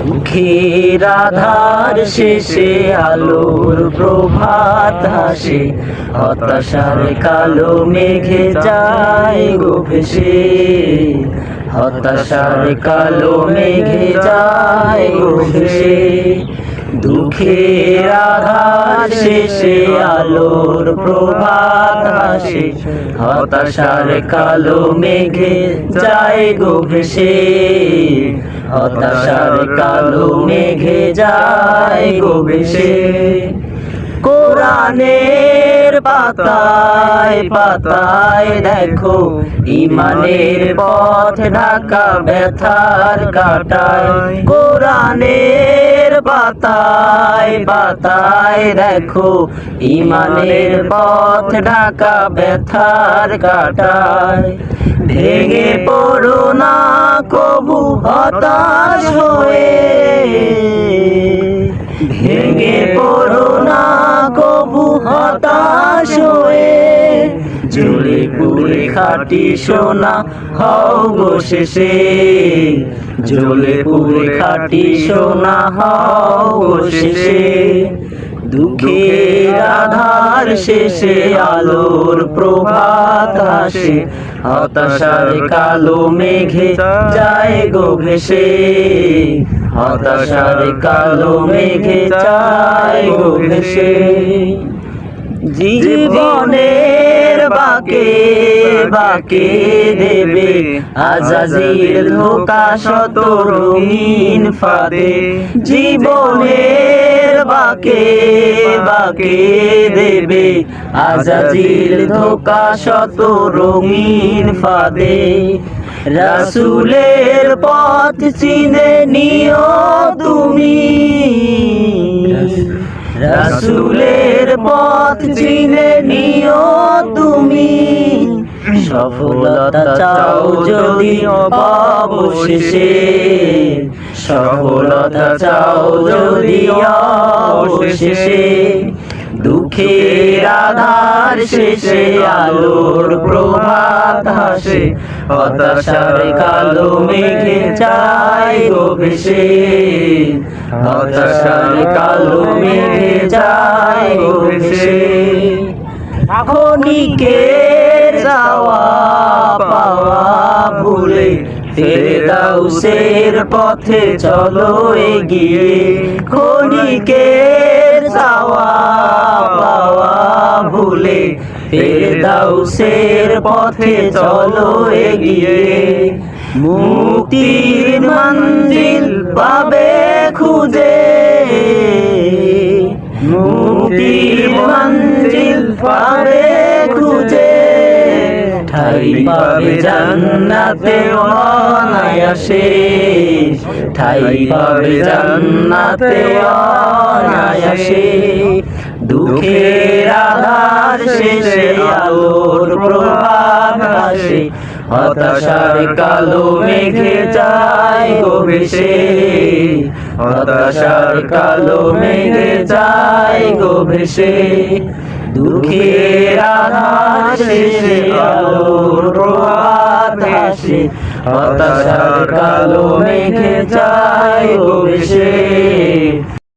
দুঃখের আধার শেষে আলোর প্রভাত হাসে, হতাশার কালো মেঘে যায় গো ভেসে, হতাশার কালো মেঘে যায় গো ভেসে। দুঃখের আধার শেষে আলোর প্রভাত হাসে, হতাশার কালো মেঘে যায় গো ভেসে, হতাশার কালো মেঘে যায় গো ভেসে। কোরআনের পাতায় পাতায় দেখো ঈমানের পথ ঢাকা ব্যথার কাঁটায়। কোরআনের পাতায় পাতায় দেখো ঈমানের পথ ঢাকা ব্যথার কাঁটায়। ভেঙে পড়ো না কবু হতাশ হয়ে, ভেঙে পড়ো না কবু হতাশ হয়ে। জ্বলে পুড়ে খাঁটি সোনা হও গো শেষে, জ্বলে পুড়ে খাঁটি সোনা হও গো শেষে। দুঃখের আধার শেষে আলোর প্রভাত হাসে, হতাশার কালো মেঘে যায় গো ভেসে, হতাশার কালো মেঘে যায় গো ভেসে। জীবনের বাঁকে বাঁকে দেবে আজাজিল ধোঁকা শত রঙিন ফাঁদে। জীবনের বাঁকে বাঁকে দেবে আজাজিল ধোঁকা শত রঙিন ফাঁদে। রাসূলের পথ চিনে নিও তুমি, রাসূলের পথ চিনে নিও তুমি। সফলতা চাও যদি অবশেষে, সফলতা চাও যদি অবশেষে। দুঃখের আধার শেষে আলোর প্রভাত হাসে, হতাশার কালো মেঘে যায় গো ভেসে, হতাশার কালো মেঘে যায় গো ভেসে। ক্ষণিকের যাওয়া পাওয়া ভুলে ফেরদাউসের পথে চলো এগিয়ে। ক্ষণিকের যাওয়া পাওয়া ভুলে ফেরদাউসের পথে চলো এগিয়ে। মুক্তির মঞ্জিল পাবে খুঁজে, মুক্তির মঞ্জিল পাবে খুঁজে। ঠাই পাবে জান্নাতে অনায়াসে, ঠাই পাবে জান্নাতে অনায়াসে। দুঃখের আধার শেষে আলোর প্রভাত হাসে, হতাশার কালো মেঘে যায় গো ভেসে, হতাশার কালো মেঘে যায় গো ভেসে। দুঃখের আধার শেষে আলোর প্রভাত হাসে, হতাশার কালো মেঘে যায় গো ভেসে।